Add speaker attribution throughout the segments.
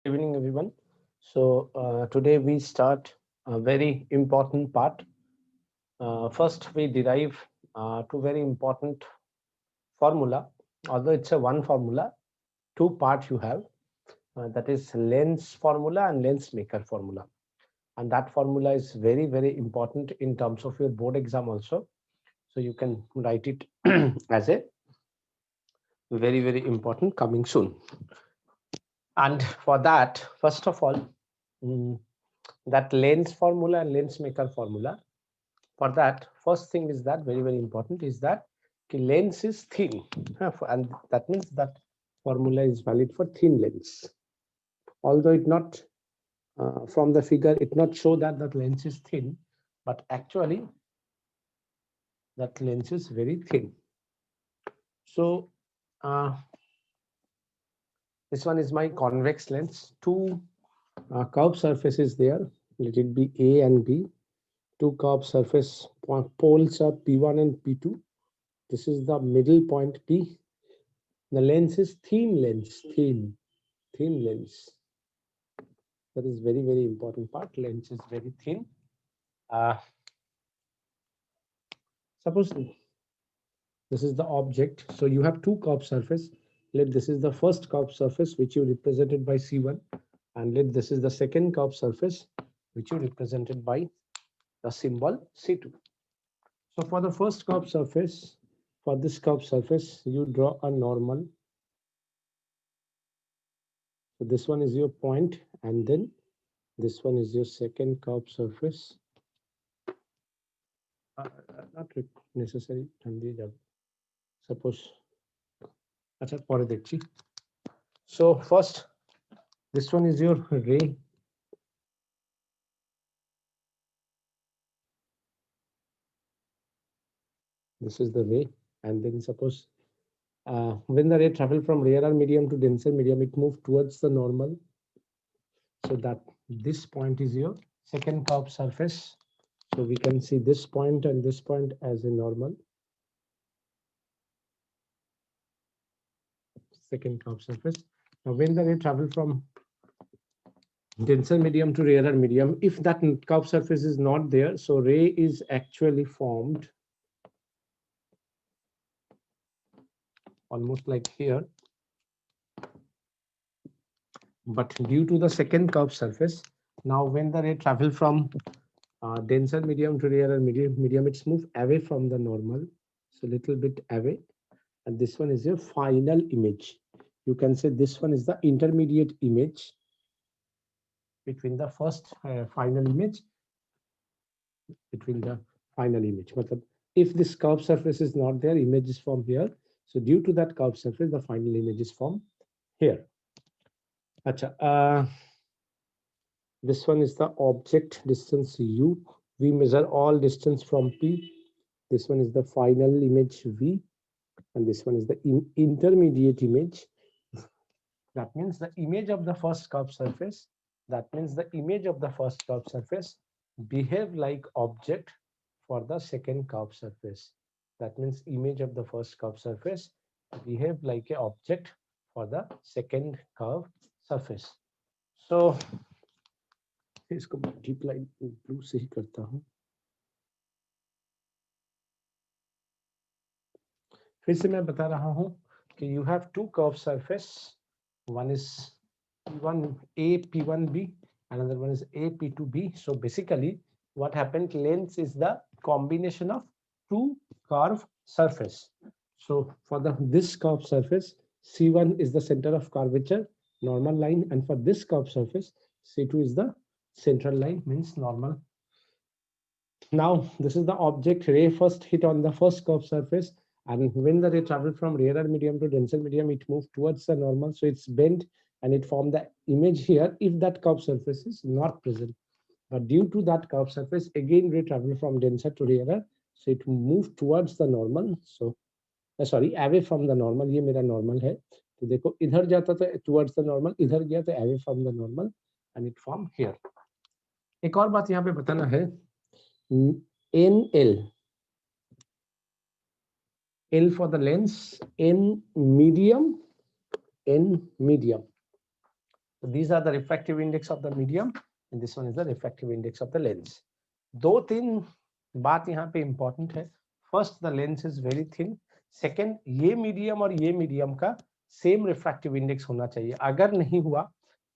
Speaker 1: Evening, everyone. Today we start a very important part. First, we derive two very important formula. Although it's a one formula, two parts you have. That is lens formula and lens maker formula. And that formula is very, very important in terms of your board exam also. So you can write it as a very, very important coming soon. And for that, first of all, mm, that lens formula and lens maker formula, for that first thing is that very important is that lens is thin, and that means that formula is valid for thin lens, although it not from the figure it not show that that lens is thin, but actually that lens is very thin. So this one is my convex lens. Two curved surfaces there, let it be A and B. Two curved surface poles are P1 and P2. This is the middle point P. The lens is thin lens, thin lens. That is very important part. Lens is very thin. Suppose this is the object. So you have two curved surface. Let this is the first curved surface which you represented by C1, and let this is the second curved surface which you represented by the symbol C2. So for the first curved surface, for this curved surface, you draw a normal. So this one is your point, and then this one is your second curved surface. Not necessary. Suppose. So first, this one is your ray. This is the ray, and then suppose when the ray travel from rarer medium to denser medium, it moves towards the normal. So that this point is your second curved surface. So we can see this point and this point as a normal. Second curved surface. Now when the ray travel from denser medium to rarer medium, if that curved surface is not there, so ray is actually formed almost like here. But due to the second curved surface, now when the ray travel from denser medium to rarer medium, it's moved away from the normal, so little bit away. And this one is your final image. You can say this one is the intermediate image between the first final image, between the final image. But if this curved surface is not there, image is from here. So due to that curved surface, the final image is from here. Acha, this one is the object distance U. We measure all distance from P. This one is the final image V, and this one is the intermediate image. That means the image of the first curved surface. That means the image of the first curved surface behave like object for the second curved surface. That means image of the first curved surface behave like a object for the second curved surface. So इसको multiply blue से ही करता हूँ. फिर से मैं बता रहा हूँ कि you have two curved surface. One is P1A, P1B, another one is A, P2B. So basically what happened, lens is the combination of two curved surface. So for this curved surface, C1 is the center of curvature, normal line, and for this curved surface, C2 is the central line, means normal. Now this is the object. Ray first hit on the first curved surface, and when the ray traveled from rarer medium to denser medium, it moved towards the normal, so it's bent and it formed the image here if that curved surface is not present. But due to that curved surface, again ray traveled from denser to rarer, so it moved towards the normal. So sorry, away from the normal. ये मेरा normal है, तो देखो इधर जाता था towards the normal, इधर गया तो away from the normal, and it formed here. एक और बात यहाँ पे बताना है, NL, L for the lens, N medium. So these are the refractive index of the medium and this one is the refractive index of the lens. दो तीन बात यहाँ पे important है. First, the lens is very thin. Second, ये medium और ये medium का same refractive index होना चाहिए. अगर नहीं हुआ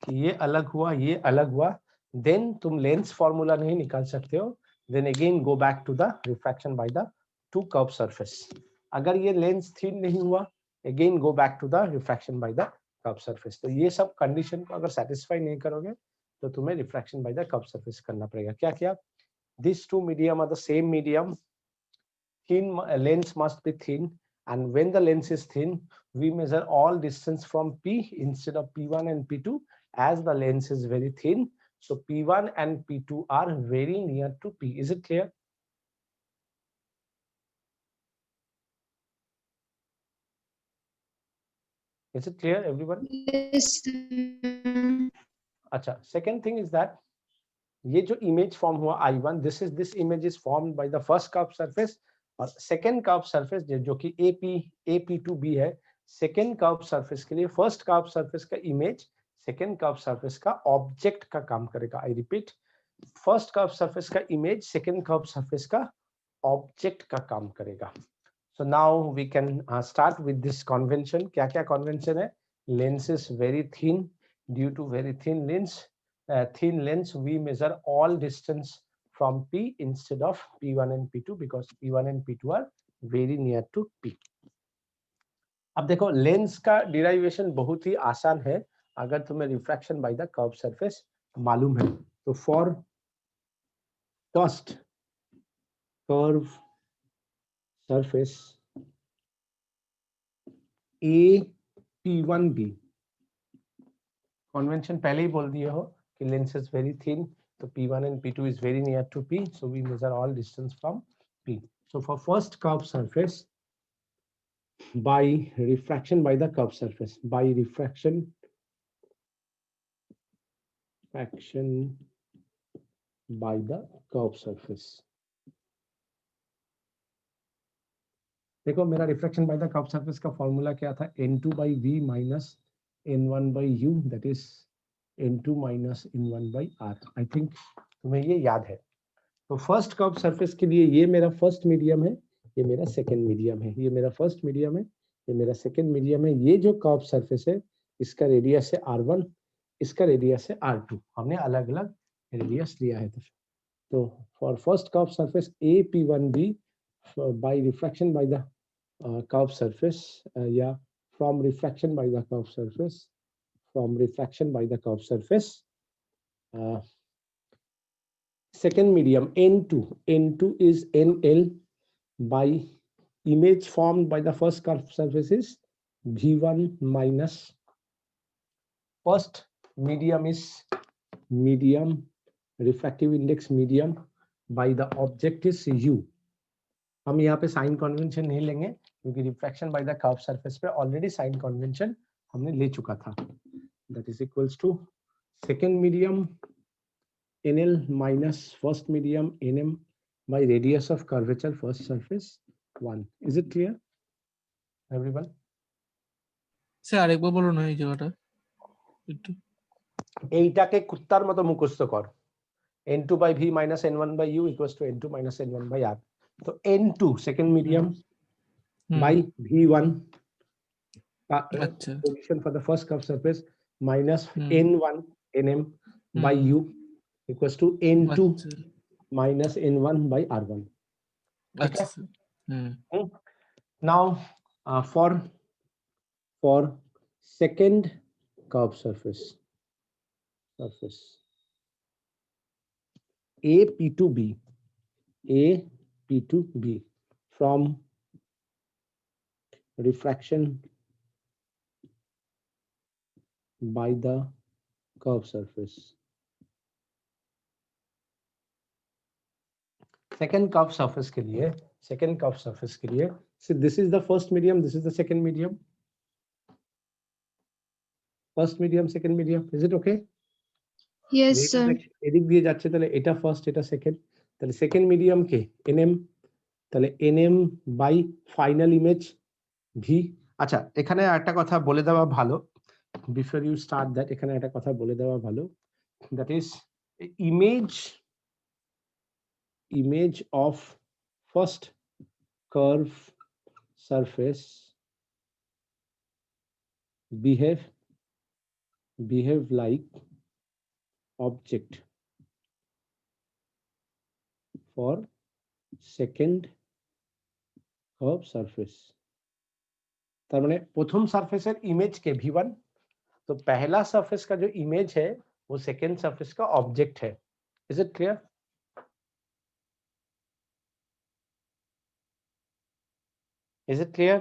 Speaker 1: कि ये अलग हुआ, ये अलग हुआ, then तुम lens formula नहीं निकाल सकते हो. Then again go back to the refraction by the two curved surface. अगर ये lens thin नहीं हुआ, again go back to the refraction by the curved surface. तो ये सब condition को अगर satisfy नहीं करोगे तो तुम्हें refraction by the curved surface करना पड़ेगा. क्या क्या? These two medium are the same medium. Thin lens must be thin, and when the lens is thin, we measure all distance from P instead of P1 and P2, as the lens is very thin. So P1 and P2 are very near to P. Is it clear? Is it clear, everyone?
Speaker 2: Yes.
Speaker 1: Acha. Second thing is that ये जो image form हुआ I1, this image is formed by the first curved surface और second curved surface जो कि AP2B है. Second curved surface के लिए first curved surface का image second curved surface का object का काम करेगा. I repeat, first curved surface का image second curved surface का object का काम करेगा. So now we can start with this convention. क्या क्या convention है? Lens is very thin. Due to very thin lens, we measure all distance from P instead of P1 and P2 because P1 and P2 are very near to P. अब देखो lens का derivation बहुत ही आसान है अगर तुम्हें refraction by the curve surface मालूम है. तो for first curve surface AP1B convention पहले ही बोल दिए हो कि लेंस इज वेरी थिन, तो P1 and P2 is very near to P, so we measure all distance from P. So for first curved surface, by refraction by the curved surface, by refraction by the curved surface. देखो मेरा refraction by the curve surface का formula क्या था? N2 by V minus N1 by U, that is N2 minus N1 by R. I think तुम्हें ये याद है. तो फर्स्ट कर्व सरफेस के लिए ये मेरा फर्स्ट मीडियम है, ये मेरा सेकंड मीडियम है, ये मेरा फर्स्ट मीडियम है, ये मेरा सेकंड मीडियम है. ये जो कर्व सरफेस है इसका रेडियस है R1, इसका रेडियस है R2. हमने अलग अलग रेडियस लिया है. तो for first curve surface AP1B by refraction by the curved surface, yeah, from refraction by the curved surface, second medium N2 is NL by image formed by the first curved surface is V1 minus first medium is medium, refractive index medium by the object is U. हम यहाँ पे sign convention नहीं लेंगे क्योंकि refraction by the curve surface पे already sign convention हमने ले चुका था. That is equals to second medium NL minus first medium NM by radius of curvature first surface 1. Is it clear everyone?
Speaker 3: Sir আরেকবার বলুন এই জায়গাটা একটু.
Speaker 1: এইটাকে কুত্তার মতো মুখস্থ কর. N2 by V minus N1 by U equals to N2 minus N1 by R. तो N2 second medium by V1 position for the first curved surface minus N1 NM by U equals to N2 minus N1 by R1. Okay. Now for second curved surface AP2B from refraction by the curved surface. Second curved surface के लिए so this is the first medium, this is the second medium. First medium, second medium, is it okay?
Speaker 2: Yes, sir.
Speaker 1: এদিক দিয়ে যাচ্ছে তাহলে এটা first এটা second, তাহলে second medium কে NM, তাহলে NM by final image V. আচ্ছা এখানে একটা কথা বলে দেওয়া ভালো before you start that এখানে একটা কথা বলে দেওয়া ভালো, that is image of first curve surface behave like object for second curve surface। तार माने प्रथम सरफेसर इमेज के v1, तो पहला सरफेस का जो इमेज है वो सेकेंड सरफेस का ऑब्जेक्ट है। Is it clear? Is it clear?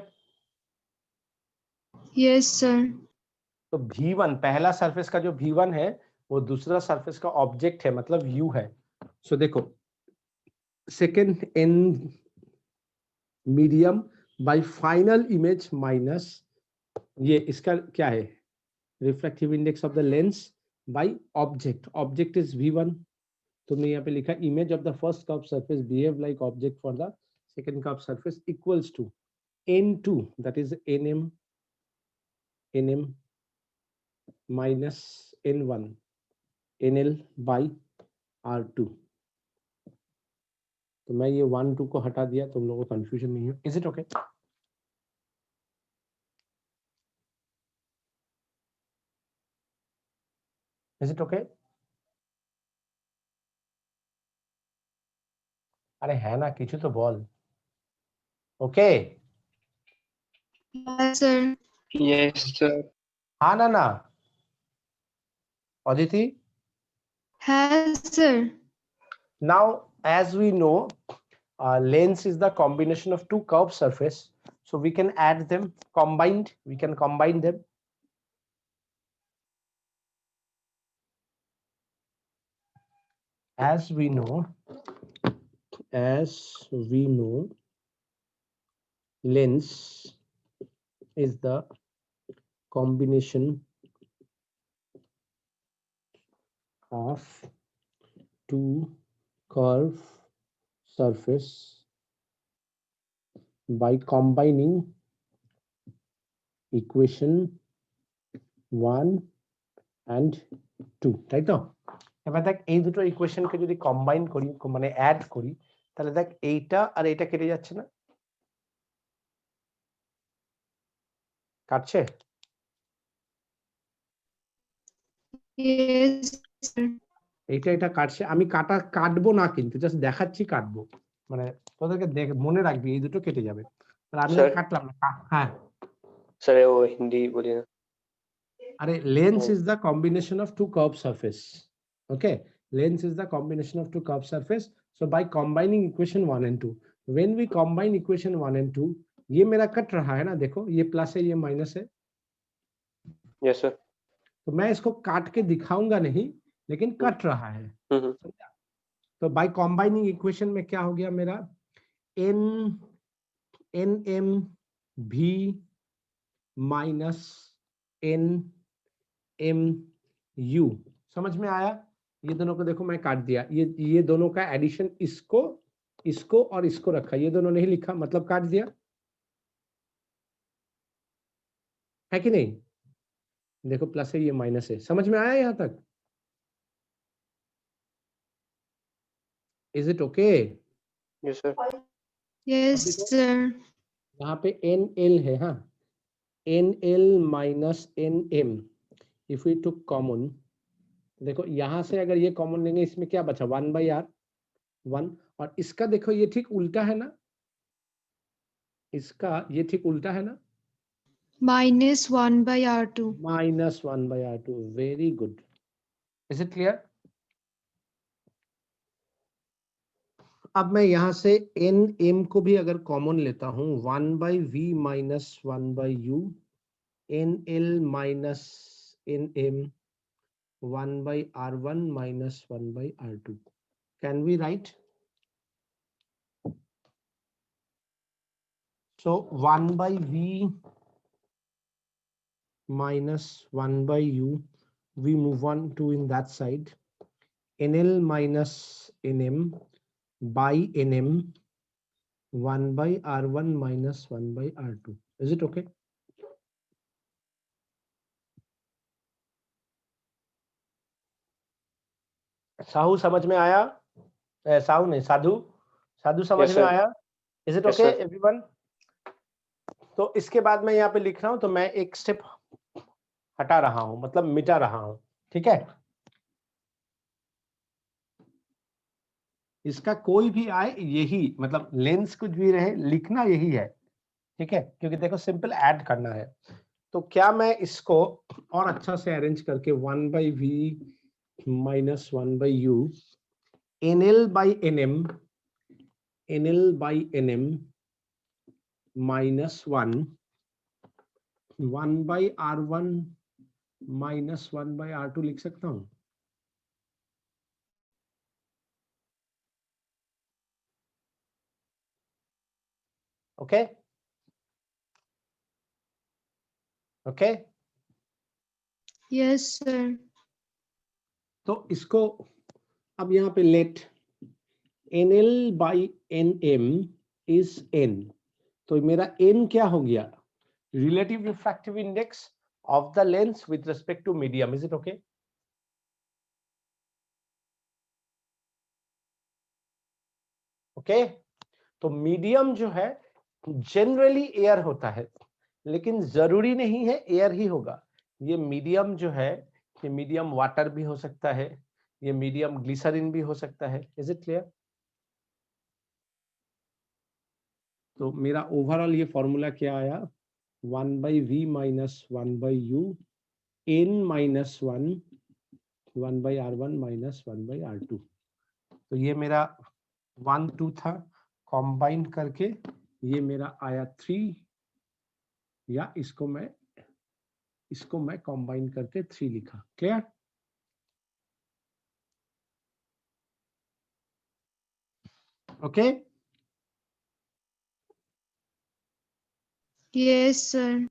Speaker 2: Yes, sir.
Speaker 1: तो v1 पहला सरफेस का जो v1 है वो दूसरा सरफेस का ऑब्जेक्ट है, मतलब u है। सो देखो second n medium by final image minus ये इसका क्या है, refractive index of the lens by object. Object is v1, तुमने यहाँ पे लिखा image of the first curve surface behave like object for the second curve surface equals to n2, that is nm minus n1 nl by r2। तो मैं ये 1 2 को हटा दिया, तुम लोगों को कंफ्यूजन नहीं हो। Is it okay? Is it okay? अरे है ना, किछु तो बोल। Okay?
Speaker 2: Yes, sir.
Speaker 4: Yes, sir.
Speaker 1: हाँ ना Aditi?
Speaker 2: Yes, sir.
Speaker 1: Now as we know, lens is the combination of two curved surface, so we can add them combined, we can combine them। as we know lens is the combination of two curved surface by combining equation 1 and 2, তাই তো? এবার দেখ এই দুটো ইকুয়েশনকে যদি combine করি, মানে অ্যাড করি, তাহলে দেখ এইটা আর এইটা কেটে যাচ্ছে না? কাটছে?
Speaker 2: Yes, sir.
Speaker 1: এইটা এটা কাটছে। আমি কাটবো না, কিন্তু জাস্ট দেখাচ্ছি কাটবো, মানে তোদেরকে মনে রাখবি এই দুটো কেটে যাবে। তাহলে আমি
Speaker 4: Sir.
Speaker 1: কাটলাম না। হ্যাঁ
Speaker 4: Sir, वो हिंदी बोलिए ना।
Speaker 1: अरे lens is the combination of two curved surface। okay, lens is the combination of two curved surface, so by combining equation 1 and 2, when we combine equation 1 and 2, ये मेरा कट रहा है ना, देखो ये प्लस है ये माइनस है।
Speaker 4: Yes, sir.
Speaker 1: तो मैं इसको काट के दिखाऊंगा नहीं, लेकिन कट रहा है। तो बाय कॉम्बाइनिंग इक्वेशन में क्या हो गया मेरा, एन एम भी माइनस एन एम यू। समझ में आया? ये दोनों को देखो मैं काट दिया, ये दोनों का एडिशन इसको और इसको रखा, ये दोनों नहीं लिखा, मतलब काट दिया, है कि नहीं? देखो प्लस है ये माइनस है। समझ में आया यहां तक? Is it okay?
Speaker 4: Yes, sir.
Speaker 2: Yes, sir.
Speaker 1: यहाँ पे एन एल है, हाँ, N L minus N M, if we took common, देखो यहां से अगर ये कॉमन लेंगे, इसमें क्या बचा, 1/r 1, और इसका देखो ये ठीक उल्टा है ना, इसका ये ठीक उल्टा है ना,
Speaker 2: -1/r2.
Speaker 1: -1/r2। Very good. Is it clear? अब मैं यहां से एन एम को भी अगर कॉमन लेता हूं, 1/v minus 1/u, N L minus N M 1/r1 minus 1/r2। Can we write? So 1/v minus 1/u, we move on to in that side, nl minus nm by nm 1/r1 minus 1/r2। Is it okay? Sahu समझ में आया? साहू नहीं, साधु, साधु समझ
Speaker 4: Yes,
Speaker 1: में
Speaker 4: sir.
Speaker 1: आया? Is it
Speaker 4: Yes,
Speaker 1: okay
Speaker 4: sir.
Speaker 1: Everyone? तो इसके बाद मैं यहाँ पे लिख रहा हूँ, तो मैं एक स्टेप हटा रहा हूँ, मतलब मिटा रहा हूँ, ठीक है? इसका कोई भी आए यही, मतलब लेंस कुछ भी रहे, लिखना यही है, ठीक है? क्योंकि देखो सिंपल ऐड करना है। तो क्या मैं इसको और अच्छा से अरेंज करके 1/v minus 1/u NL/nm minus 1/r1 minus 1/r2 लिख सकता हूं? Okay okay.
Speaker 2: Yes, sir.
Speaker 1: तो इसको अब यहाँ पे लेट NL/nm इज n, तो मेरा n क्या हो गया? Relative refractive index of the lens with respect to medium. Is it okay? Okay, तो मीडियम जो है जनरली एयर होता है, लेकिन जरूरी नहीं है एयर ही होगा। ये मीडियम जो है, ये मीडियम वाटर भी हो सकता है, ये मीडियम ग्लिसरीन भी हो सकता है। Is it clear? तो मेरा ओवरऑल ये फॉर्मूला क्या आया? 1/v minus 1/u n minus 1/r1 minus 1/r2। तो ये मेरा 1 2 था, कॉम्बाइन करके ये मेरा आया 3, या इसको मैं कॉम्बाइन करके 3 लिखा। Clear? Okay.
Speaker 2: Yes, sir.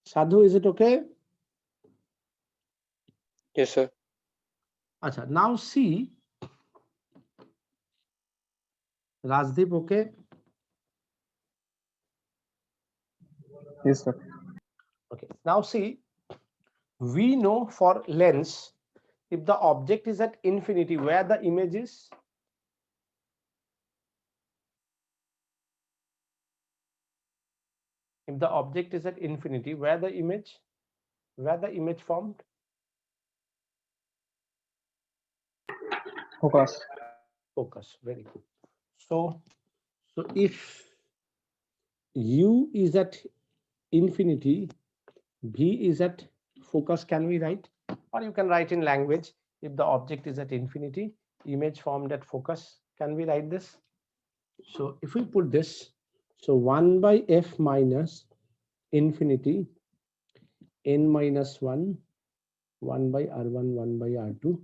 Speaker 1: Sadhu, is it okay?
Speaker 4: Yes, sir.
Speaker 1: अच्छा, now see Rajdeep, okay?
Speaker 5: Yes, sir.
Speaker 1: Okay, now see, we know for lens, if the object is at infinity, where the image is? If the object is at infinity, where the image formed?
Speaker 5: Focus.
Speaker 1: Focus. Very good. So if u is at infinity, v is at focus, can we write? Or you can write in language, if the object is at infinity, image formed at focus. Can we write this? So if we put this, so 1/f minus infinity n minus 1 1/r1 1/r2,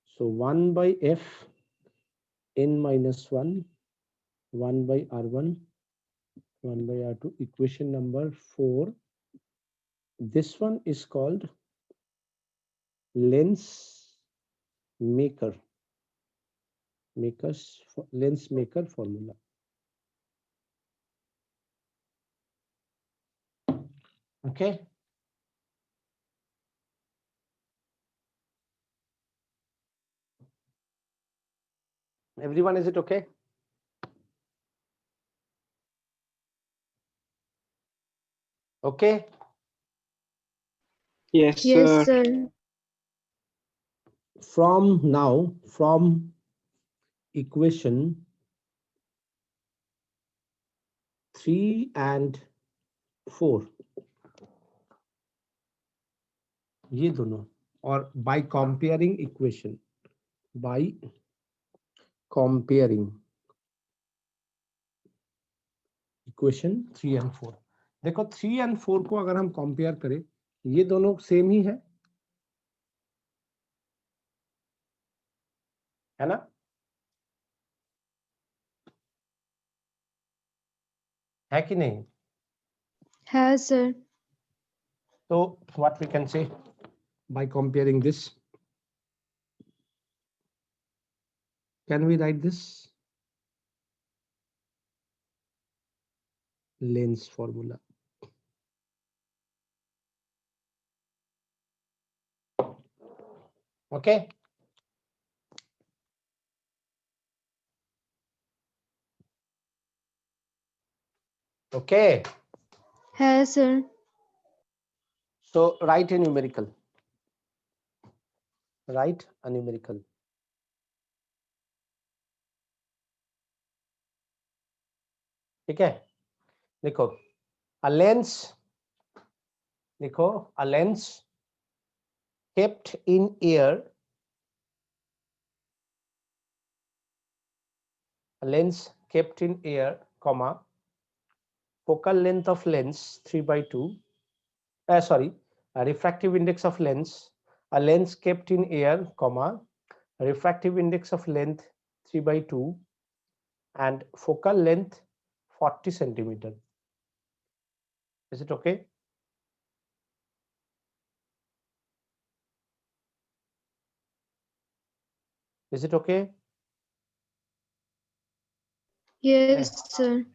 Speaker 1: so 1/f n minus 1 1/r1 1/r2, equation number 4. This one is called lens maker formula. Okay, everyone, is it okay? Okay,
Speaker 4: Yes,
Speaker 2: Yes,
Speaker 4: sir.
Speaker 2: sir.
Speaker 1: from equation 3 and 4, ये दोनों, और by comparing equation, by comparing equation 3 and 4, देखो 3 and 4 को अगर हम compare करें, ये दोनों सेम ही है ना? है कि नहीं?
Speaker 2: Has, sir.
Speaker 1: So what we can say by comparing this, can we write this lens formula? Okay, Okay.
Speaker 2: Has, sir.
Speaker 1: So write a numerical. Write a numerical. ठीक है, लिखो a lens, लिखो a lens kept in air, a lens kept in air, comma, focal length of lens 3/2, sorry, a refractive index of lens, a lens kept in air, comma, refractive index of length 3/2 and focal length 40 centimeter. Is it okay? Is it okay?
Speaker 2: Yes, sir.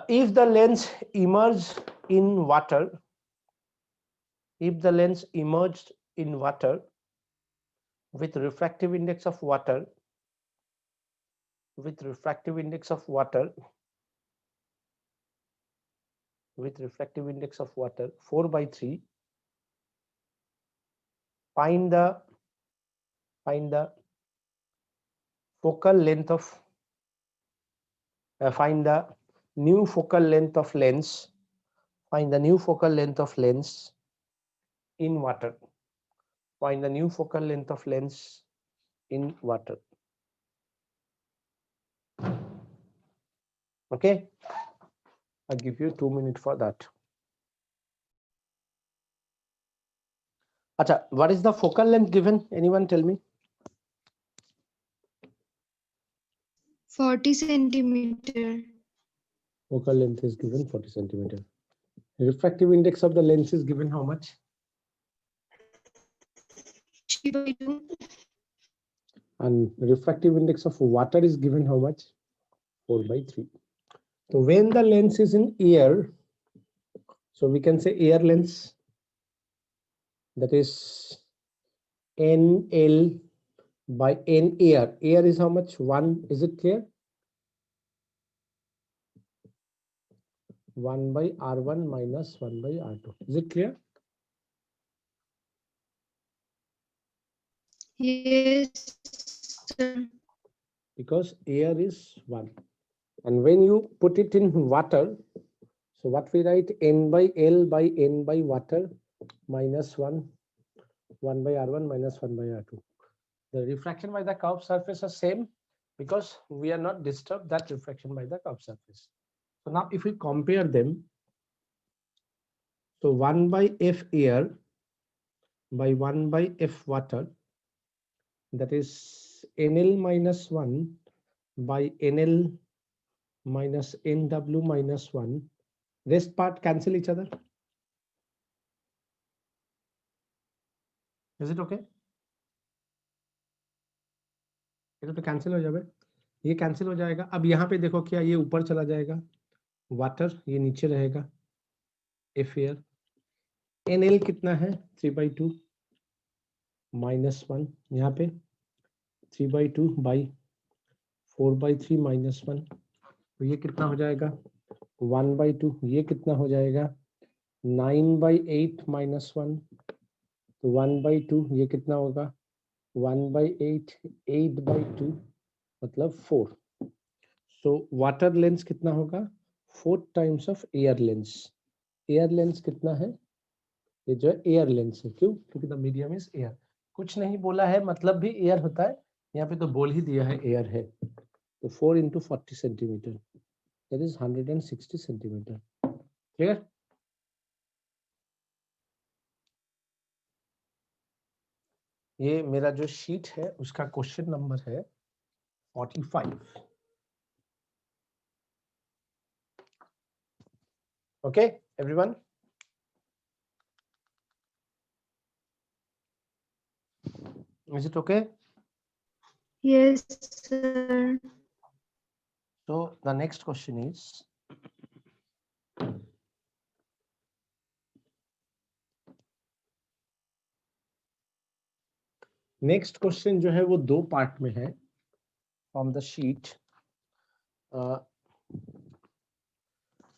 Speaker 1: If the lens emerged in water, if the lens emerged in water with refractive index of water, with refractive index of water, with refractive index of water 4/3, find the focal length of find the new focal length of lens, find the new focal length of lens in water, find the new focal length of lens in water. Okay, I'll give you 2 minutes for that. Acha, what is the focal length given? Anyone tell me?
Speaker 2: 40 centimeter.
Speaker 1: Focal length is given 40 centimeter. Refractive index of the lens is given how much?
Speaker 2: 3/2.
Speaker 1: And refractive index of water is given how much? 4/3. So when the lens is in air, so we can say air lens, that is NL by N air. Air is how much? 1. Is it clear? 1 by R1 minus 1 by R2. Is it clear?
Speaker 2: Yes, sir.
Speaker 1: Because air is 1. And when you put it in water, so what we write? N by L by N by water minus 1 by R1 minus 1 by R2. The refraction by the curved surface is same because we are not disturbed that refraction by the curved surface. So now if we compare them, so 1 by F air by 1 by F water, that is NL minus 1 by NL minus NW minus 1. Rest part cancel each other. Is it okay? ये तो cancel हो जाएगा, ये cancel हो जाएगा. अब यहाँ पे देखो क्या ये ऊपर चला जाएगा, वाटर ये नीचे रहेगा, एफ एयर. एनएल कितना है? 3/2 माइनस 1, यहाँ पे 3/2 बाई 4/3 माइनस 1, तो ये कितना हो जाएगा? 1/2. ये कितना हो जाएगा? 9/8 माइनस 1, तो 1/2. ये कितना होगा? 1/8, 8/2 मतलब 4. सो वाटर लेंस कितना होगा? 4 times of air lens. Air lens कितना है? ये जो है एयर लेंस है. क्यों? क्योंकि द मीडियम इज एयर. कुछ नहीं बोला है, मतलब भी एयर होता है. यहाँ पे तो बोल ही दिया है एयर है. तो 4 into 40 centimetre, that is 160 centimetre. Clear? ये मेरा जो शीट है उसका क्वेश्चन नंबर है 45. Okay everyone? Is it okay?
Speaker 2: Yes, sir.
Speaker 1: So the next question is, next question जो है वो 2 पार्ट में है from the sheet.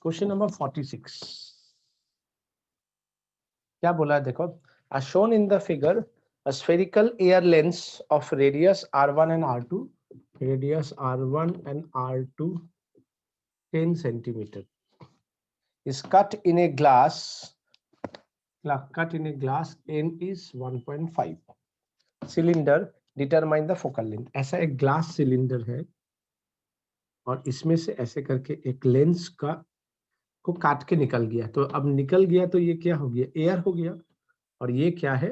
Speaker 1: Question number 46 क्या बोला है देखो, as shown in the figure a spherical air lens of radius r1 and r2, radius r1 and r2 10 centimeter is cut in a glass n is 1.5 cylinder, determine the focal length। ऐसा एक glass cylinder है और इसमें से ऐसे करके एक lens का को काट के निकल गया, तो अब निकल गया तो ये क्या हो गया, एयर हो गया। और ये क्या है,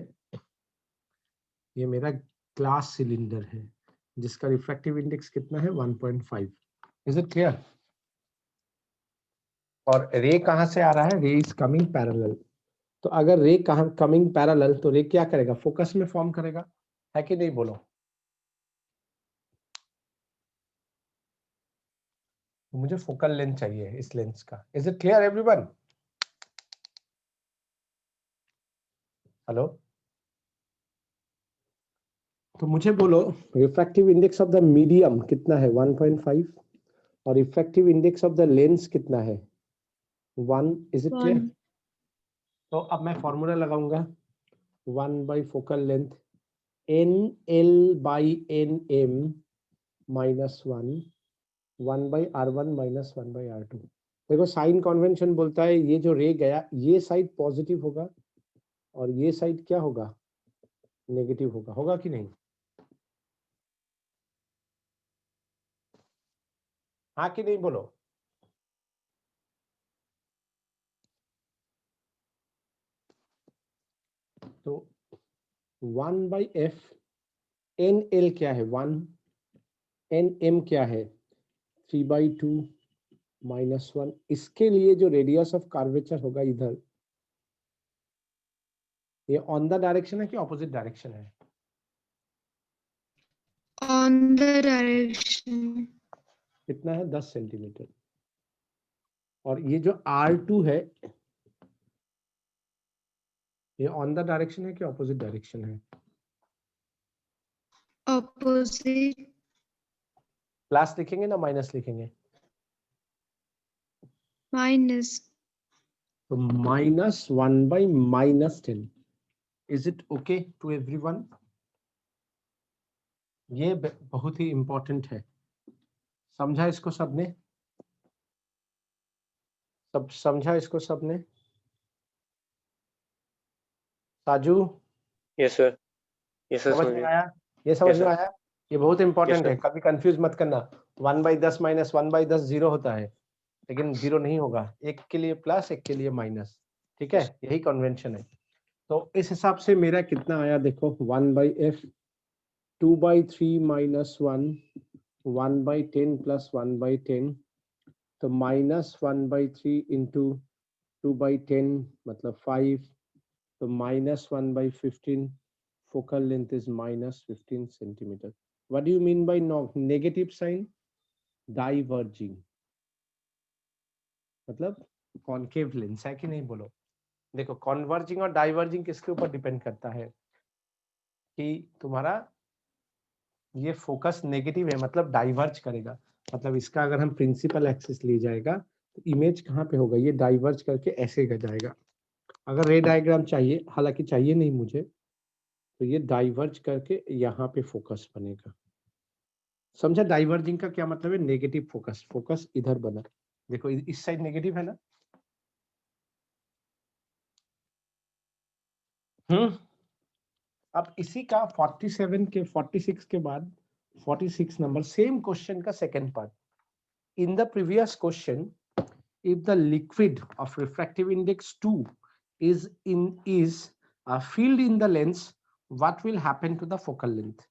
Speaker 1: ये मेरा ग्लास सिलेंडर है जिसका रिफ्रैक्टिव इंडेक्स कितना है 1.5। Is it clear? और रे कहां से आ रहा है, रे इज कमिंग पैरेलल। तो अगर रे कहां कमिंग पैरेलल तो रे क्या करेगा, फोकस में फॉर्म करेगा, है कि नहीं बोलो। मुझे फोकल लेंथ चाहिए इस लेंस का। Is it clear everyone? Hello, तो मुझे बोलो refractive index of the medium कितना है 1.5 और refractive index of the lens कितना है 1। Is it clear?
Speaker 2: 1.
Speaker 1: तो अब मैं फॉर्मूला लगाऊंगा 1 by focal length N L by N M minus 1 by r1 minus 1 by r2। देखो साइन कन्वेंशन बोलता है ये जो रे गया ये साइड पॉजिटिव होगा और ये साइड क्या होगा, नेगेटिव होगा, होगा कि नहीं? हाँ कि नहीं बोलो। तो 1 बाई एफ एन एल क्या है 1, एन एम क्या है 3/2 माइनस 1। इसके लिए जो रेडियस ऑफ कर्वेचर होगा इधर, ये ऑन द डायरेक्शन है कि ऑपोजिट डायरेक्शन है?
Speaker 2: On the direction.
Speaker 1: कितना है 10 सेंटीमीटर। और ये जो R2 है ये ऑन द डायरेक्शन है कि ऑपोजिट डायरेक्शन है?
Speaker 2: Opposite.
Speaker 1: प्लस लिखेंगे ना माइनस लिखेंगे?
Speaker 2: Minus.
Speaker 1: तो minus 1 by minus 10। Is it okay to everyone? ये बहुत ही इंपॉर्टेंट है, समझा इसको सबने? सब समझा इसको सबने? साजू
Speaker 4: यस सर, यस सर,
Speaker 1: समझ में
Speaker 4: समझ
Speaker 1: आया? ये समझ
Speaker 4: Yes,
Speaker 1: में
Speaker 4: sir.
Speaker 1: आया? ये बहुत इंपॉर्टेंट
Speaker 4: Yes,
Speaker 1: है, कभी कंफ्यूज मत करना। 1/10 माइनस 1/10 जीरो होता है, लेकिन जीरो नहीं होगा, एक के लिए प्लस एक के लिए माइनस, ठीक है? यही कन्वेंशन है। तो इस हिसाब से मेरा कितना आया देखो 1/f 2/3 माइनस 1/10 प्लस 1/10, तो माइनस 1/3 इंटू 2/10 मतलब 5, तो minus 1/15 focal length is minus 15 centimeter. What do you mean by negative sign? Diverging, मतलब कॉन्केव लेंस है कि नहीं बोलो। देखो कॉन्वर्जिंग और डाइवर्जिंग किसके ऊपर डिपेंड करता है कि तुम्हारा ये फोकस नेगेटिव है मतलब डाइवर्ज करेगा, मतलब इसका अगर हम प्रिंसिपल एक्सिस ले जाएगा तो इमेज कहाँ पे होगा, ये डाइवर्ज करके ऐसे जाएगा। अगर रे डायग्राम चाहिए, हालांकि चाहिए नहीं मुझे, तो ये डाइवर्ज करके यहाँ पे फोकस बनेगा। समझा डाइवर्जिंग का क्या मतलब है? नेगेटिव फोकस, फोकस इधर बना, देखो इस साइड नेगेटिव है ना। अब इसी का 47 के 46 के बाद 46 नंबर सेम क्वेश्चन का second part. In the previous question if the liquid of refractive index 2 is filled in the lens, what will happen to the focal length?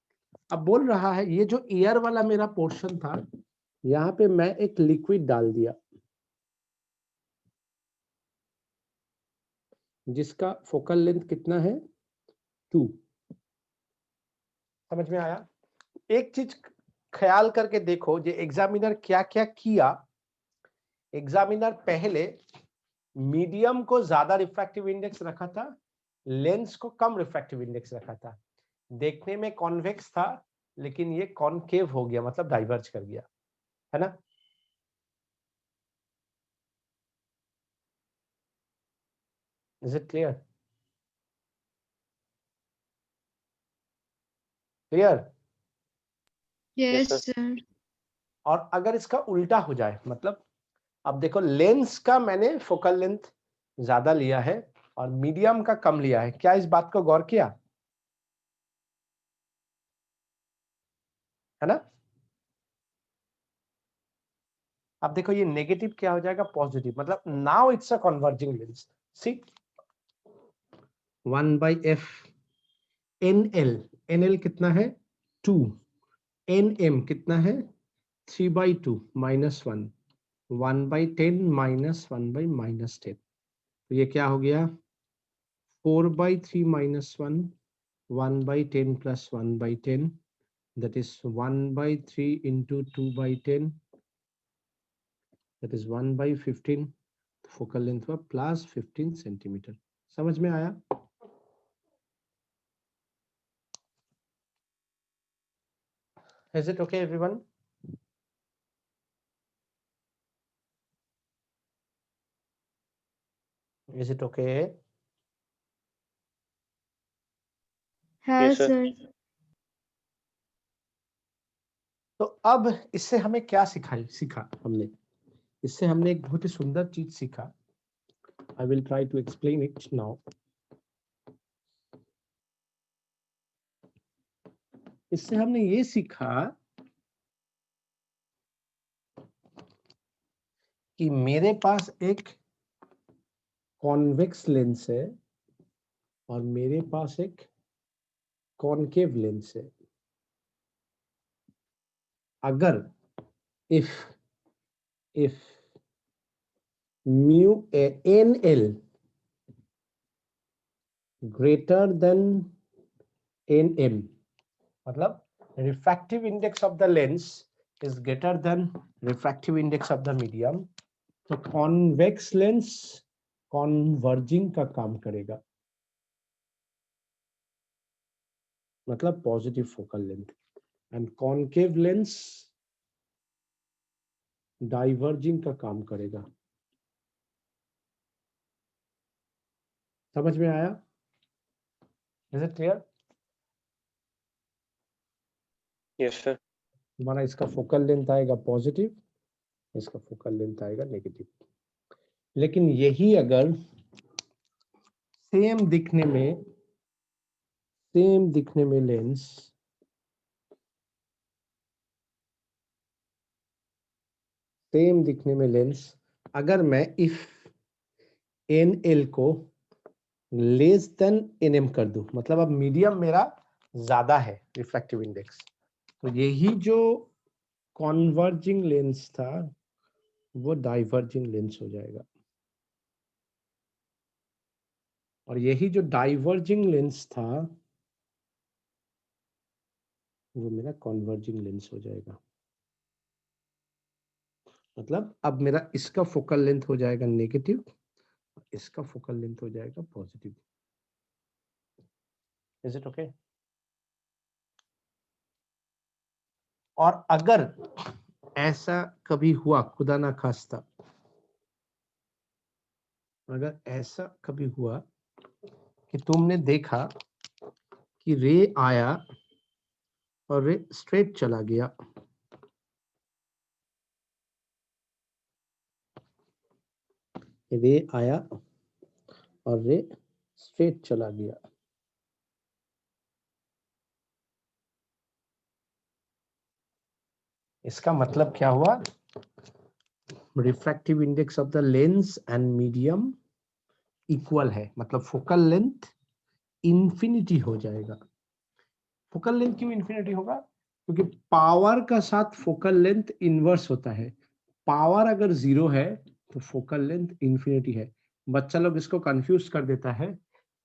Speaker 1: अब बोल रहा है ये जो एयर वाला मेरा पोर्शन था यहाँ पे मैं एक लिक्विड डाल दिया जिसका फोकल लेंथ कितना है 2। समझ में आया? एक चीज ख्याल करके देखो, जो एग्जामिनर क्या क्या किया, एग्जामिनर पहले मीडियम को ज्यादा रिफ्रैक्टिव इंडेक्स रखा था, लेंस को कम रिफ्रैक्टिव इंडेक्स रखा था। देखने में कॉन्वेक्स था लेकिन ये कॉनकेव हो गया, मतलब डाइवर्ज कर गया, है ना? Is it clear? Clear?
Speaker 2: Yes,
Speaker 4: sir.
Speaker 2: sir.
Speaker 1: और अगर इसका उल्टा हो जाए, मतलब अब देखो लेंस का मैंने फोकल लेंथ ज्यादा लिया है और मीडियम का कम लिया है, क्या इस बात को गौर किया है ना? अब देखो ये नेगेटिव क्या हो जाएगा पॉजिटिव, मतलब now it's a converging lens. See 1/f nl, nl कितना है 2, nm कितना है 3/2 -1, 1/10 -1/-10, तो ये क्या हो गया 4/3 -1, 1/10 + 1/10, that is 1/3 into 2/10, that is 1/15, focal length हुआ +15 सेंटीमीटर। समझ में आया? Is it okay everyone? Is it okay?
Speaker 2: Yes,
Speaker 4: Yes, sir.
Speaker 2: sir.
Speaker 1: तो अब इससे हमें क्या सीखा हमने? इससे हमने एक बहुत ही सुंदर चीज सीखा। I will try to explain it now. इससे हमने ये सीखा कि मेरे पास एक कॉन्वेक्स लेंस है और मेरे पास एक कॉनकेव लेंस है। अगर if mu nl greater than nm, मतलब refractive index of the lens is greater than refractive index of the medium, तो कॉन्वेक्स लेंस कॉन्वर्जिंग का काम करेगा, मतलब positive focal length, and concave lens diverging का काम करेगा। समझ में आया? Is it clear?
Speaker 4: Yes, sir.
Speaker 1: तुम्हारा इसका फोकल लेंथ आएगा पॉजिटिव, इसका फोकल लेंथ आएगा नेगेटिव। लेकिन यही अगर सेम दिखने में लेंस अगर मैं इफ nl को लेस देन nm कर दूं, मतलब अब मीडियम मेरा ज्यादा है रिफ्रैक्टिव इंडेक्स, तो यही जो कॉन्वर्जिंग लेंस था वो डाइवर्जिंग लेंस हो जाएगा, और यही जो डाइवर्जिंग लेंस था वो मेरा कॉन्वर्जिंग लेंस हो जाएगा। मतलब अब मेरा इसका फोकल लेंथ हो जाएगा नेगेटिव, इसका फोकल लेंथ हो जाएगा पॉजिटिव। Is it okay? और अगर ऐसा कभी हुआ, खुदा ना खास्ता, अगर ऐसा कभी हुआ कि तुमने देखा कि रे आया और रे स्ट्रेट चला गया, रे आया और रे स्ट्रेट चला गया, इसका मतलब क्या हुआ? Refractive index of the lens and medium equal है, मतलब फोकल लेंथ इंफिनिटी हो जाएगा। फोकल लेंथ क्यों इंफिनिटी होगा? क्योंकि पावर का साथ फोकल लेंथ इनवर्स होता है। पावर अगर 0 है तो फोकल लेंथ इंफिनिटी है। बच्चा लोग इसको कंफ्यूज कर देता है,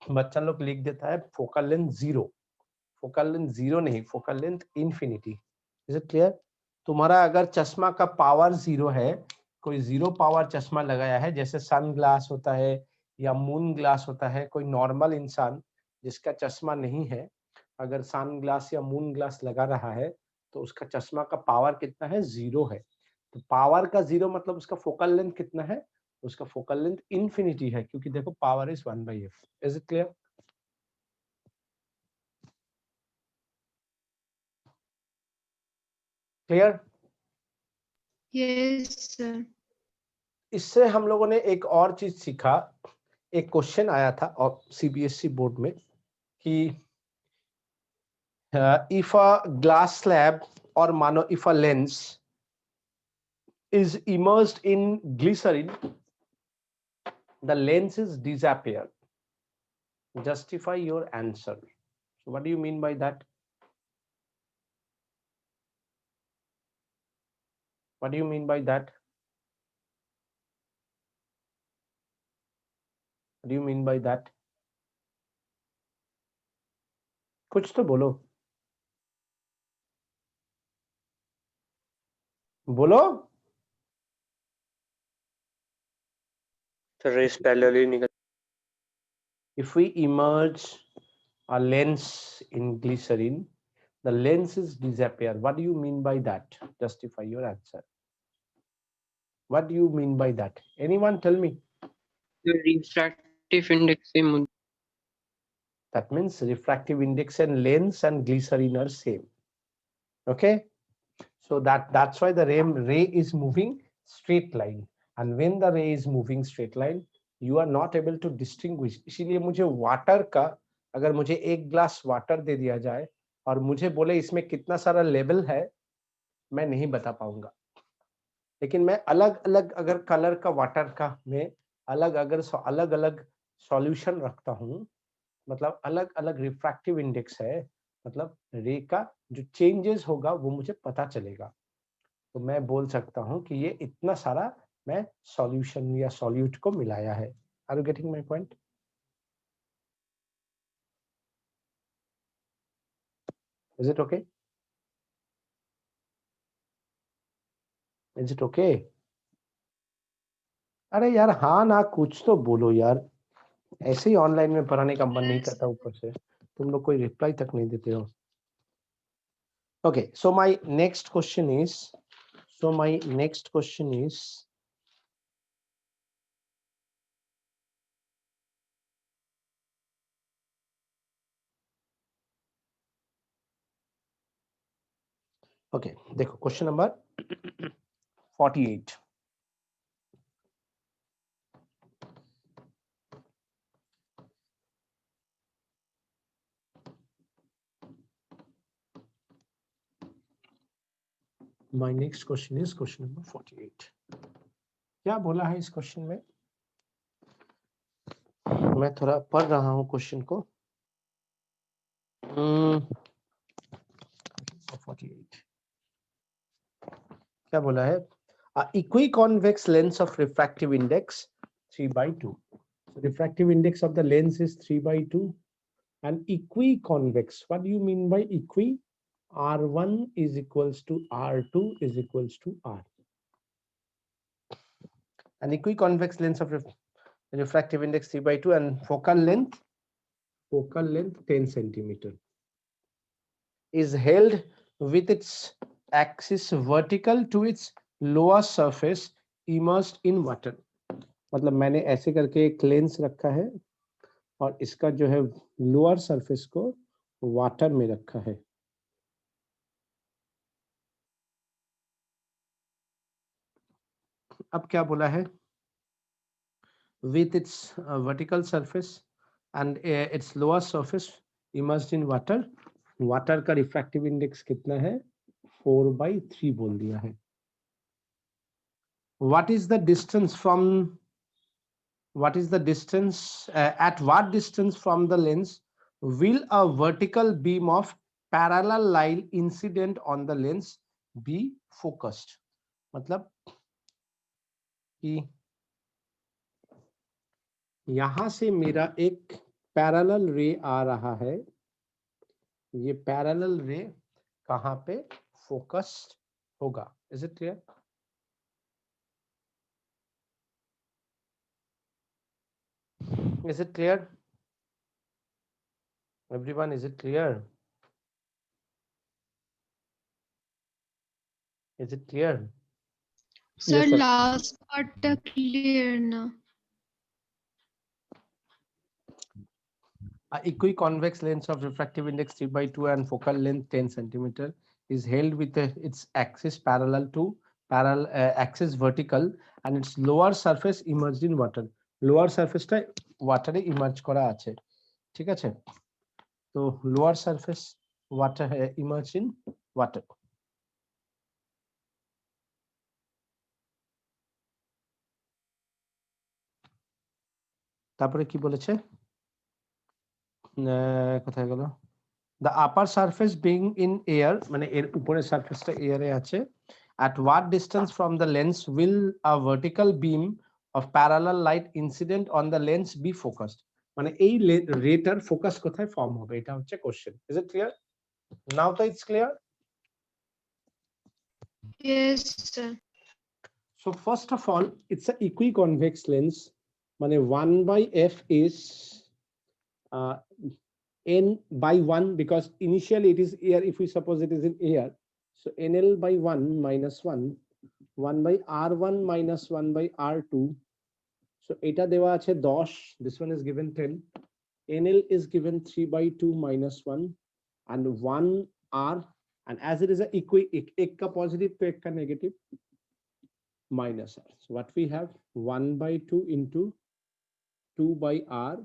Speaker 1: बच्चा लोग लिख देता है फोकल लेंथ 0। फोकल लेंथ 0 नहीं, focal length infinity. Is it clear? तुम्हारा अगर चश्मा का पावर 0 है, कोई 0 पावर चश्मा लगाया है, जैसे सन ग्लास होता है या मून ग्लास होता है, कोई नॉर्मल इंसान जिसका चश्मा नहीं है अगर सन ग्लास या मून ग्लास लगा रहा है तो उसका चश्मा का पावर कितना है? 0 है। तो पावर का 0 मतलब उसका फोकल लेंथ कितना है? उसका फोकल लेंथ इंफिनिटी है, क्योंकि देखो power is 1/f. Is it clear? Clear?
Speaker 2: Yes, sir.
Speaker 1: इससे हम लोगों ने एक और चीज सीखा. एक क्वेश्चन आया था और सीबीएसई बोर्ड में कि if a glass slab or मानो if a lens is immersed in glycerin, the lens is disappear. Justify your answer. So what do you mean by that? What do you mean by that? What do you mean by that? कुछ तो बोलो. बोलो.
Speaker 4: So rays parallelly निकल.
Speaker 1: If we immerse a lens in glycerin, the lenses disappear. What do you mean by that? Justify your answer. What do you mean by that? Anyone tell me?
Speaker 5: The refractive index same होता
Speaker 1: That means refractive index and lens and glycerin are same. Okay, so that's why the ray is moving straight line, and when the ray is moving straight line, you are not able to distinguish. इसीलिए मुझे water का, अगर मुझे एक glass water दे दिया जाए और मुझे बोले इसमें कितना सारा लेवल है, मैं नहीं बता पाऊंगा. लेकिन मैं अलग अलग अगर कलर का वाटर का में अलग अलग सॉल्यूशन रखता हूँ, मतलब अलग अलग रिफ्रैक्टिव इंडेक्स है, मतलब रे का जो चेंजेस होगा वो मुझे पता चलेगा. तो मैं बोल सकता हूँ कि ये इतना सारा मैं सॉल्यूशन या सॉल्यूट को मिलाया है. Are you getting my point? Is it okay? Is it okay? अरे यार हाँ ना कुछ तो बोलो यार. ऐसे ही ऑनलाइन में पढ़ाने का मन नहीं
Speaker 2: Yes.
Speaker 1: करता, ऊपर से तुम लोग कोई रिप्लाई तक नहीं देते हो. Okay, so my next question is, okay, देखो question number 48. My next question is question number 48. क्या बोला है इस क्वेश्चन में? मैं थोड़ा पढ़ रहा हूँ क्वेश्चन को. 48 क्या बोला है? Equiconvex lens of refractive index 3/2. So refractive index of the lens is 3/2, and equiconvex. What do you mean by equi? R1 is equals to R2 is equals to R. An equiconvex lens of refractive index 3/2 and focal length 10 centimeter is held with its axis vertical to its lower surface immersed in water. मतलब मैंने ऐसे करके एक lens रखा है और इसका जो है लोअर सरफेस को वाटर में रखा है. अब क्या बोला है? With its vertical surface and its lower surface immersed in water. Water का रिफ्रैक्टिव इंडेक्स कितना है? 4/3 बोल दिया है. What is the distance from? What is the distance? At what distance from the lens will a vertical beam of parallel line incident on the lens be focused? मतलब कि यहां से मेरा एक पैरेलल रे आ रहा है. ये पैरेलल रे कहां पे फोकस्ड होगा? Is it clear? Is it clear? Everyone, is it clear? Is it clear?
Speaker 2: Sir,
Speaker 1: Yes, sir.
Speaker 2: last part clear na.
Speaker 1: A equiconvex lens of refractive index 3/2 and focal length 10 centimeter is held with its axis parallel to axis vertical and its lower surface immersed in water. Lower surface টা ওয়াটারে emerge করা আছে, ঠিক আছে? তো lower surface water immersed in water. তারপরে কি বলেছে? কোথায় গেল? The upper surface being in air, মানে এর উপরের সারফেসটা এয়ারে আছে, at what distance from the lens will a vertical beam of parallel light incident on the lens be focused? মানে এই রেটার ফোকাস কোথায় ফর্ম হবে, এটা হচ্ছে question. Is it clear? Now that it's clear.
Speaker 2: Yes, sir.
Speaker 1: So first of all, it's an equiconvex lens. মানে 1/f is n by 1, because initially it is air. If we suppose it is in air, so nl by 1 minus 1 by r1 minus 1 by r2. So eta dewa ache 10, this one is given 10, nl is given 3/2 minus 1 and 1 r, and as it is a ekka positive to ekka negative minus r. So what we have, 1/2 into 2 by r.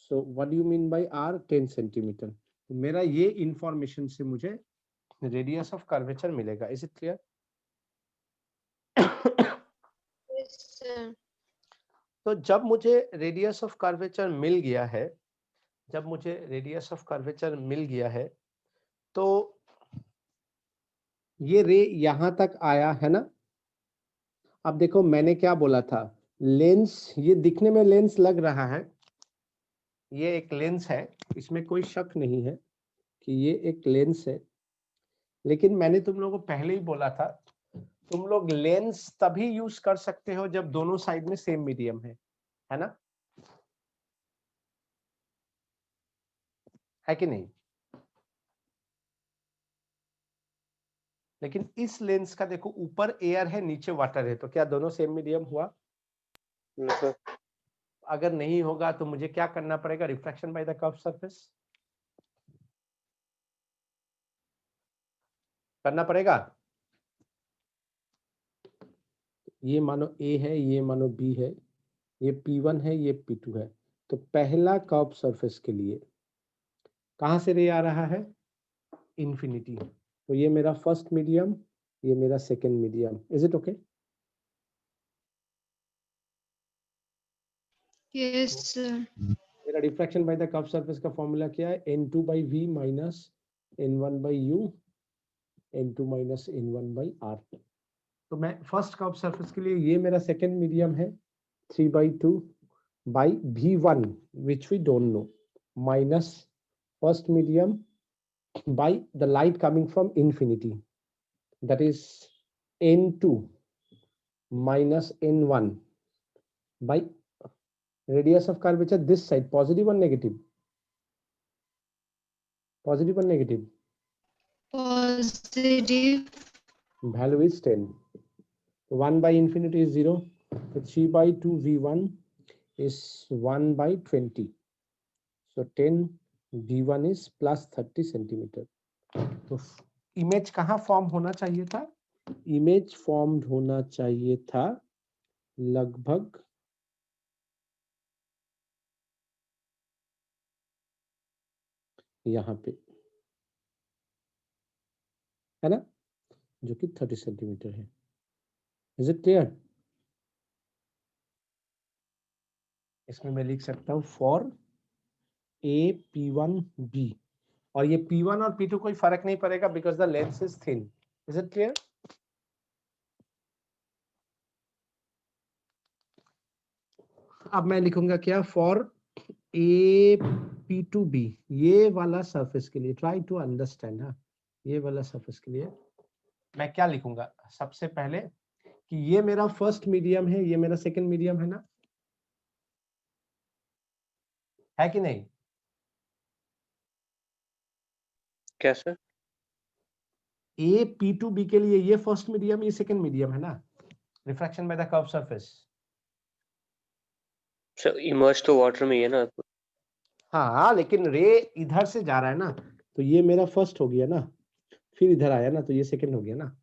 Speaker 1: So what do you mean by r? 10 centimeter. तो मेरा ये information से मुझे radius of curvature मिलेगा। Is it clear?
Speaker 2: Yes, sir.
Speaker 1: तो जब मुझे radius of curvature मिल गया है, तो ये रे यहां तक आया है ना। अब देखो मैंने क्या बोला था, लेंस, ये दिखने में लेंस लग रहा है, ये एक लेंस है, इसमें कोई शक नहीं है कि ये एक लेंस है, लेकिन मैंने तुम लोगों को पहले ही बोला था, तुम लोग लेंस तभी यूज कर सकते हो जब दोनों साइड में सेम मीडियम है ना, है कि नहीं? लेकिन इस लेंस का देखो, ऊपर एयर है नीचे वाटर है, तो क्या दोनों सेम मीडियम हुआ?
Speaker 4: No, sir.
Speaker 1: अगर नहीं होगा तो मुझे क्या करना पड़ेगा? Refraction by the curve surface करना पड़ेगा। ये मानो A है, ये मानो B है, ये P1 है, ये P2 है, तो पहला कर्व सरफेस के लिए कहां से रे आ रहा है? इंफिनिटी। तो ये मेरा फर्स्ट मीडियम, ये मेरा second medium. Is it okay?
Speaker 2: Yes, sir.
Speaker 1: मेरा diffraction bye the curve surface का फॉर्मूला क्या है? n2 by v minus n1 by u, n2 minus n1 by r। तो मैं फर्स्ट कर्व सरफेस के लिए, ये मेरा सेकेंड मीडियम है, 3/2 by v1 which we don't know, minus first medium by the light coming from infinity, that is n2 minus n1 by radius of curvature this side, positive or negative? Positive or negative?
Speaker 2: Positive.
Speaker 1: Value is 10. 1 by infinity is 0. So 3/2 v1 is 1 by 20. So 10 v1 is plus 30 centimeter. तो image कहाँ form होना चाहिए था? Image formed होना चाहिए था लगभग यहाँ पे, है ना, जो कि 30 सेंटीमीटर है। Is it clear? इसमें मैं लिख सकता हूँ फॉर ए P1 B, और ये P1 और P2 कोई फर्क नहीं पड़ेगा because the lens is thin. Is it clear? अब मैं लिखूंगा क्या? फॉर ए P2B, ये वाला सरफेस के लिए, ट्राई टू अंडरस्टैंड। हाँ, ये वाला सरफेस के लिए मैं क्या लिखूंगा? सबसे पहले कि ये मेरा फर्स्ट मीडियम है, ये मेरा सेकंड मीडियम है ना, है कि नहीं?
Speaker 4: क्या sir?
Speaker 1: A P to B के लिए ये फर्स्ट मीडियम, ये सेकंड मीडियम है ना, refraction by the curve surface.
Speaker 4: Sir emerge तो वाटर में ही है ना।
Speaker 1: हाँ लेकिन रे इधर से जा रहा है ना, तो ये मेरा फर्स्ट हो गया ना, फिर इधर आया ना, तो ये सेकंड हो गया ना।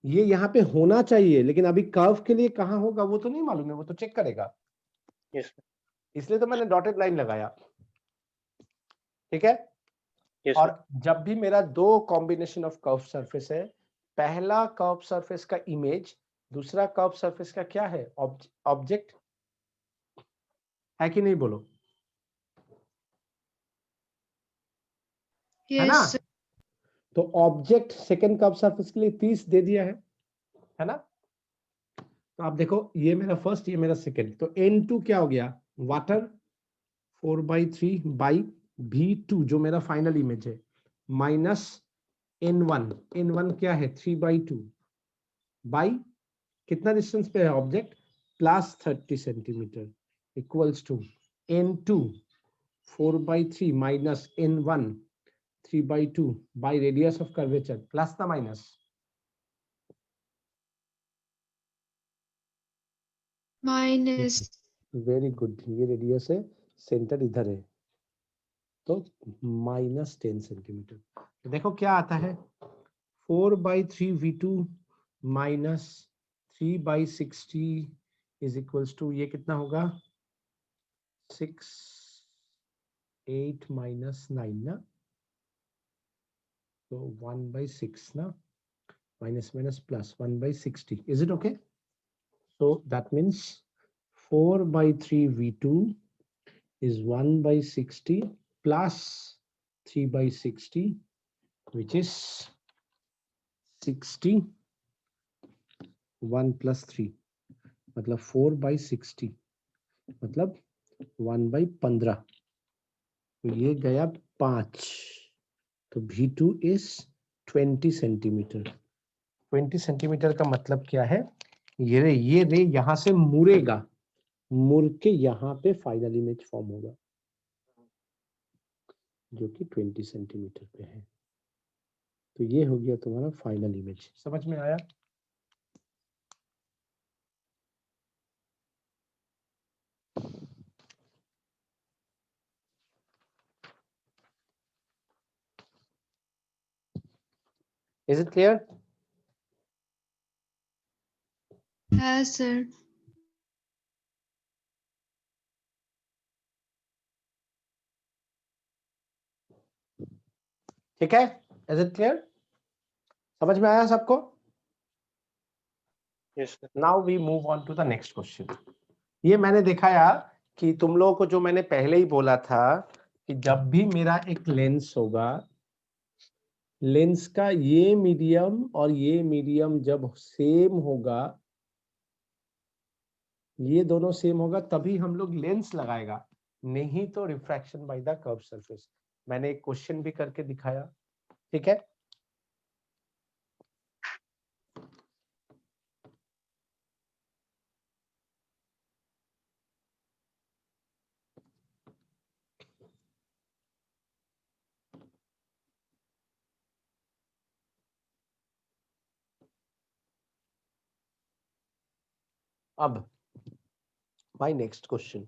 Speaker 1: ये यहाँ पे होना चाहिए, लेकिन अभी कर्व के लिए कहाँ होगा वो तो नहीं मालूम है, वो तो चेक करेगा।
Speaker 4: यस
Speaker 1: इसलिए तो मैंने डॉटेड लाइन लगाया, ठीक है।
Speaker 4: यस
Speaker 1: और जब भी मेरा दो कॉम्बिनेशन ऑफ कर्व सरफेस है, पहला कर्व सरफेस का इमेज दूसरा कर्व सरफेस का क्या है, ऑब्जेक्ट है कि नहीं, बोलो, है ना।
Speaker 2: Yes, sir.
Speaker 1: तो ऑब्जेक्ट सेकंड कर्व सरफेस के लिए 30 दे दिया है ना। तो आप देखो ये मेरा फर्स्ट, ये मेरा सेकंड, तो N2 क्या हो गया, वाटर 4/3 बाई V2 जो मेरा फाइनल इमेज है, माइनस N1 क्या है 3/2 बाई कितना डिस्टेंस पे है object, plus 30 centimetre, equals to N2 4/3 minus N1 3/2 by radius of curvature, plus ना माइनस,
Speaker 2: Minus.
Speaker 1: वेरी गुड, ये रेडियस है, सेंटर इधर है, तो -10 सेंटीमीटर। तो देखो क्या आता है, 4/3 V2 minus 3/60 is equals to, ये कितना होगा 6 8 माइनस 9 ना, तो 1/6 ना, minus minus plus 1/60, is it okay. So that means 4/3 V2 is 1/60 plus 3/60 which is 60, 1 plus 3 मतलब 4/60 मतलब 1/15, तो ये गया 5, तो V2 is 20 सेंटीमीटर। 20 सेंटीमीटर का मतलब क्या है, ये रे यहां से मुड़ेगा, मुड़ के यहाँ पे फाइनल इमेज फॉर्म होगा जो कि 20 सेंटीमीटर पे है। तो ये हो गया तुम्हारा फाइनल इमेज, समझ में आया। Is it clear?
Speaker 2: Yes, sir.
Speaker 1: ठीक है, इज इट क्लियर, समझ में आया सबको।
Speaker 4: Yes sir.
Speaker 1: Now we move on to the next question. ये मैंने देखा यार कि तुम लोगों को जो मैंने पहले ही बोला था कि जब भी मेरा एक लेंस होगा, लेंस का ये मीडियम और ये मीडियम जब सेम होगा, ये दोनों सेम होगा, तभी हम लोग लेंस लगाएगा, नहीं तो refraction by the curve surface. मैंने एक क्वेश्चन भी करके दिखाया, ठीक है। अब my next question,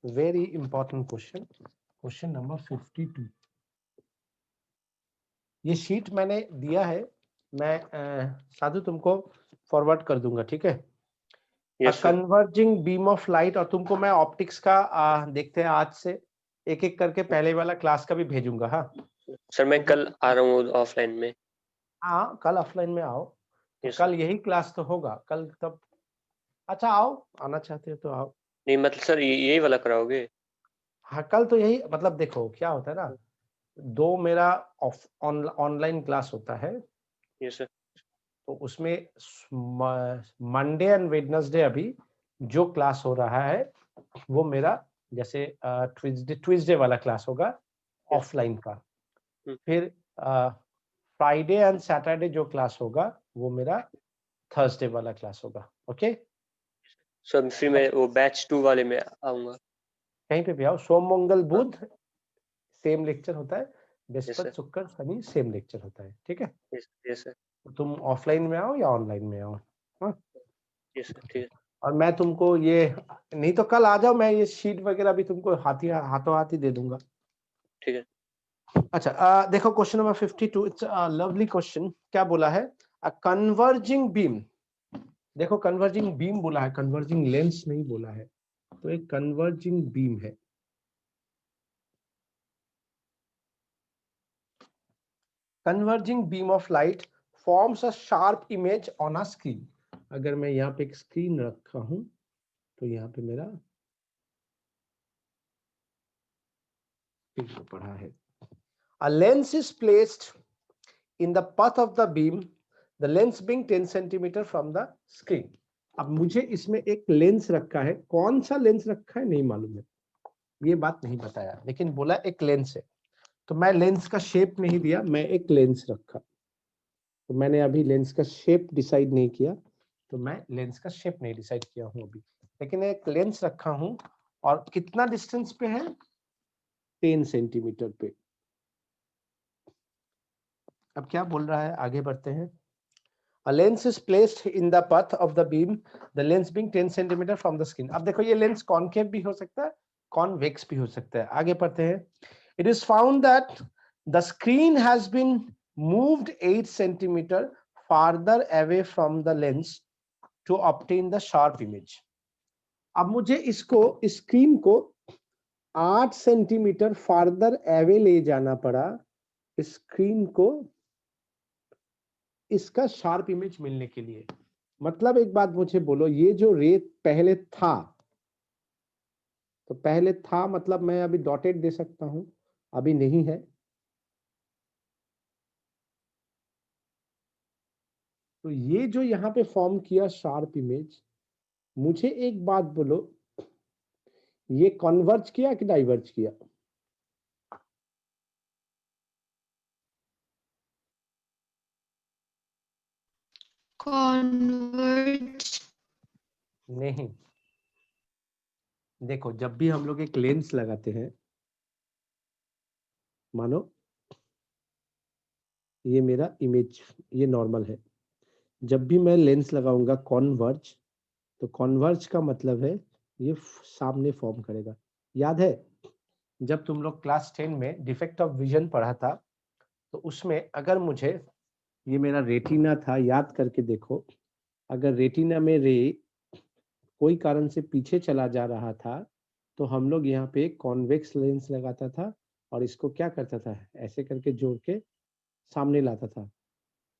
Speaker 1: very important question, question number 52। ये शीट मैंने दिया है, मैं साधु तुमको फॉरवर्ड कर दूंगा, ठीक है।
Speaker 4: Yes sir.
Speaker 1: Converging beam of light, और तुमको मैं ऑप्टिक्स का देखते हैं आज से एक एक करके पहले वाला क्लास का भी भेजूंगा। हाँ
Speaker 4: सर मैं कल आ रहा हूँ ऑफलाइन में।
Speaker 1: हाँ, कल ऑफलाइन में आओ, तो
Speaker 4: Yes,
Speaker 1: कल यही क्लास तो होगा कल तब। अच्छा आओ, आना चाहते हो तो आओ।
Speaker 4: नहीं मतलब सर यही वाला कराओगे।
Speaker 1: हाँ कल तो यही, मतलब देखो क्या होता है ना, दो मेरा ऑनलाइन क्लास होता है,
Speaker 4: यस सर।
Speaker 1: तो उसमें मंडे एंड वेडनेसडे अभी जो क्लास हो रहा है वो मेरा जैसे ट्यूसडे वाला क्लास होगा ऑफलाइन का, फिर फ्राइडे एंड सैटरडे जो क्लास होगा वो मेरा थर्सडे वाला क्लास होगा। ओके,
Speaker 4: सर फिर मैं वो बैच 2 वाले में आऊंगा।
Speaker 1: कहीं पे भी आओ, सोम मंगल बुध सेम लेक्चर होता है, बृहस्पति
Speaker 4: sir.
Speaker 1: शुक्र शनि सेम लेक्चर होता है, ठीक है।
Speaker 4: Yes sir.
Speaker 1: तो तुम ऑफलाइन में आओ या ऑनलाइन में आओ। हाँ,
Speaker 4: Yes sir. ठीक है।
Speaker 1: और मैं तुमको ये, नहीं तो कल आ जाओ, मैं ये शीट वगैरह भी तुमको हाथों हाथ ही दे दूंगा।
Speaker 4: ठीक है।
Speaker 1: अच्छा, देखो question number 52, it's a lovely question. क्या बोला है? A converging beam. देखो कन्वर्जिंग बीम बोला है, कन्वर्जिंग लेंस नहीं बोला है। तो एक कन्वर्जिंग बीम है। Converging beam of light forms a sharp image on a screen. अगर मैं यहाँ पे एक स्क्रीन रखा हूं तो यहाँ पे मेरा स्क्रीन पड़ा है। A lens is placed in the path of the beam, the lens being 10 centimeter from the screen. अब मुझे इसमें एक लेंस रखा है, कौन सा लेंस रखा है नहीं मालूम है, ये बात नहीं बताया, लेकिन बोला एक लेंस है। तो मैं लेंस का शेप नहीं दिया, मैं एक लेंस रखा। तो मैंने अभी लेंस का शेप डिसाइड नहीं किया, तो मैं लेंस का शेप नहीं डिसाइड किया हूं अभी, लेकिन एक लेंस रखा हूं। और कितना डिस्टेंस पे है? 10 सेंटीमीटर पे। अब क्या बोल रहा है, आगे बढ़ते हैं। A lens is placed in the path of the beam, the lens being 10 centimeter from the screen. अब देखो ये लेंस कॉनकेव भी हो सकता है, कॉन्वेक्स भी हो सकता है। आगे पढ़ते हैं। It is found that the screen has been moved 8 centimeter farther away from the lens to obtain the sharp image. अब मुझे इसको, स्क्रीन को 8 सेंटीमीटर फार्दर अवे ले जाना पड़ा, स्क्रीन को इसका शार्प इमेज मिलने के लिए। मतलब एक बात मुझे बोलो, ये जो रे पहले था, तो पहले था मतलब मैं अभी डॉटेड दे सकता हूं, अभी नहीं है। तो ये जो यहां पे फॉर्म किया शार्प इमेज, मुझे एक बात बोलो, ये कन्वर्ज किया कि डाइवर्ज किया?
Speaker 2: Converge.
Speaker 1: नहीं। देखो जब भी हम लोग एक लेंस लगाते हैं, मानो ये मेरा इमेज, ये नॉर्मल है, जब भी मैं लेंस लगाऊंगा कॉन्वर्ज, तो कॉन्वर्ज का मतलब है ये सामने फॉर्म करेगा। याद है जब तुम लोग क्लास 10 में डिफेक्ट ऑफ विजन पढ़ा था, तो उसमें अगर मुझे, ये मेरा रेटिना था, याद करके देखो, अगर रेटिना में रे कोई कारण से पीछे चला जा रहा था, तो हम लोग यहाँ पे कॉन्वेक्स लेंस लगाता था और इसको क्या करता था, ऐसे करके जोड़ के सामने लाता था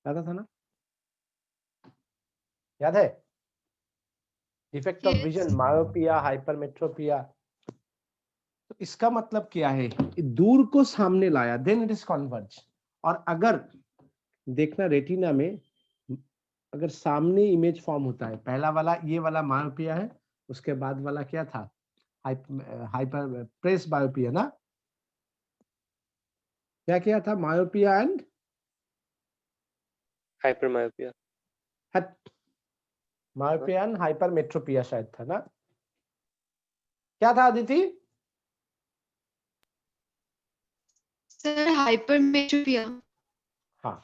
Speaker 1: ना? याद है? Defect of vision,
Speaker 2: Yes.
Speaker 1: Myopia, hypermetropia. तो इसका मतलब क्या है, दूर को सामने लाया, देन इट इज कन्वर्ज। और अगर देखना रेटिना में अगर सामने इमेज फॉर्म होता है, पहला वाला ये वाला मायोपिया है, उसके बाद वाला क्या था, हाइपर प्रेस बायोपिया ना? क्या था, myopia and
Speaker 4: hypermyopia.
Speaker 1: Myopia and hypermetropia शायद था ना? क्या था अदिति?
Speaker 2: Sir, hypermetropia.
Speaker 1: हाँ,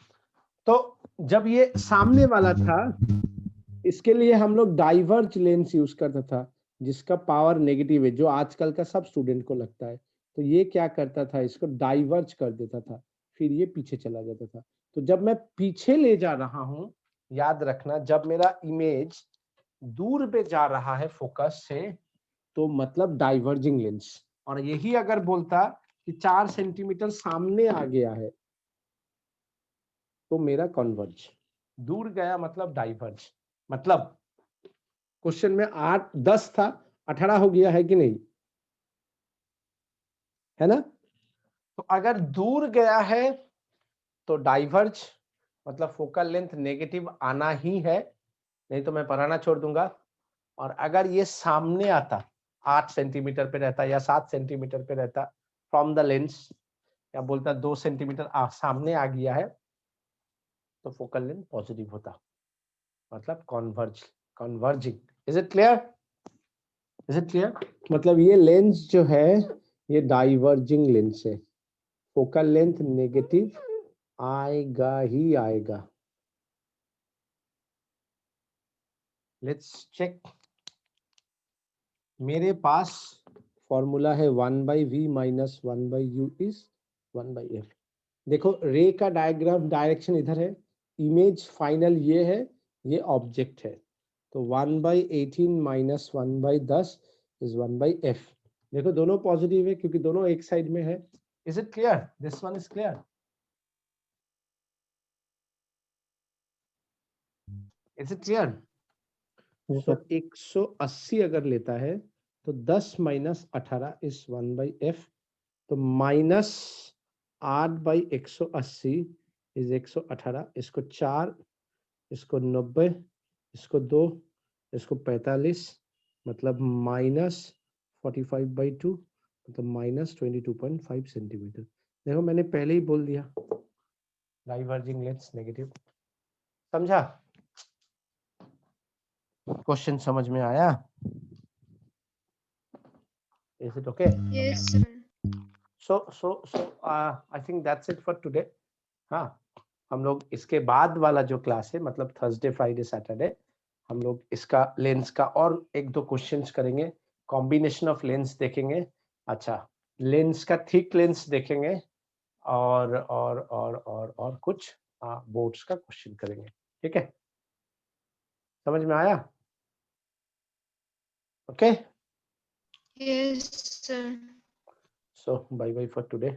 Speaker 1: तो जब ये सामने वाला था, इसके लिए हम लोग डाइवर्ज लेंस यूज करता था, जिसका पावर नेगेटिव है, जो आजकल का सब स्टूडेंट को लगता है। तो ये क्या करता था, इसको डाइवर्ज कर देता था, फिर ये पीछे चला जाता था। तो जब मैं पीछे ले जा रहा हूं, याद रखना, जब मेरा इमेज दूर पे जा रहा है फोकस से, तो मतलब डाइवर्जिंग लेंस। और यही अगर बोलता कि 4 सेंटीमीटर सामने आ गया है, तो मेरा कन्वर्ज। दूर गया मतलब डाइवर्ज। मतलब क्वेश्चन में 8 10 था, 18 हो गया है कि नहीं, है ना? तो अगर दूर गया है तो डाइवर्ज, मतलब फोकल लेंथ नेगेटिव आना ही है, नहीं तो मैं पढ़ाना छोड़ दूंगा। और अगर ये सामने आता, 8 सेंटीमीटर पे रहता या 7 सेंटीमीटर पे रहता फ्रॉम द लेंस, या बोलता 2 सेंटीमीटर सामने आ गया है, तो फोकल लेंथ पॉजिटिव होता, मतलब कन्वर्जिंग। Is it clear? मतलब ये लेंस जो है, ये डाइवर्जिंग लेंस है। फोकल लेंथ नेगेटिव आएगा ही आएगा। Let's check. मेरे पास फॉर्मूला है 1/v minus 1/u is 1/f। देखो रे का डायग्राम डायरेक्शन इधर है, इमेज फाइनल ये है, ये ऑब्जेक्ट है, तो 1/18 माइनस 1/10 इज 1/f। देखो दोनों पॉजिटिव है क्योंकि दोनों एक साइड में है। Is it clear? This one is clear? Is it clear? तो 180 अगर लेता है तो 10 माइनस 18 इज 1/f। तो माइनस 8/180 इज 118। इसको 4, इसको 90, इसको 2, इसको 45, मतलब माइनस 45/2, मतलब माइनस 22.5 सेंटीमीटर। देखो मैंने पहले ही बोल दिया डाइवर्जिंग लेंस नेगेटिव। समझा? क्वेश्चन समझ में आया? Is it okay?
Speaker 2: Yes, sir.
Speaker 1: So I think that's it for today. हाँ, हम लोग इसके बाद वाला जो क्लास है, मतलब थर्सडे फ्राइडे सैटरडे, हम लोग इसका लेंस का और एक दो क्वेश्चंस करेंगे, कॉम्बिनेशन ऑफ लेंस देखेंगे, अच्छा लेंस का थिक लेंस देखेंगे, और कुछ बोर्ड्स का क्वेश्चन करेंगे। ठीक है, समझ में आया? Okay,
Speaker 2: Yes, sir.
Speaker 1: So bye bye for today.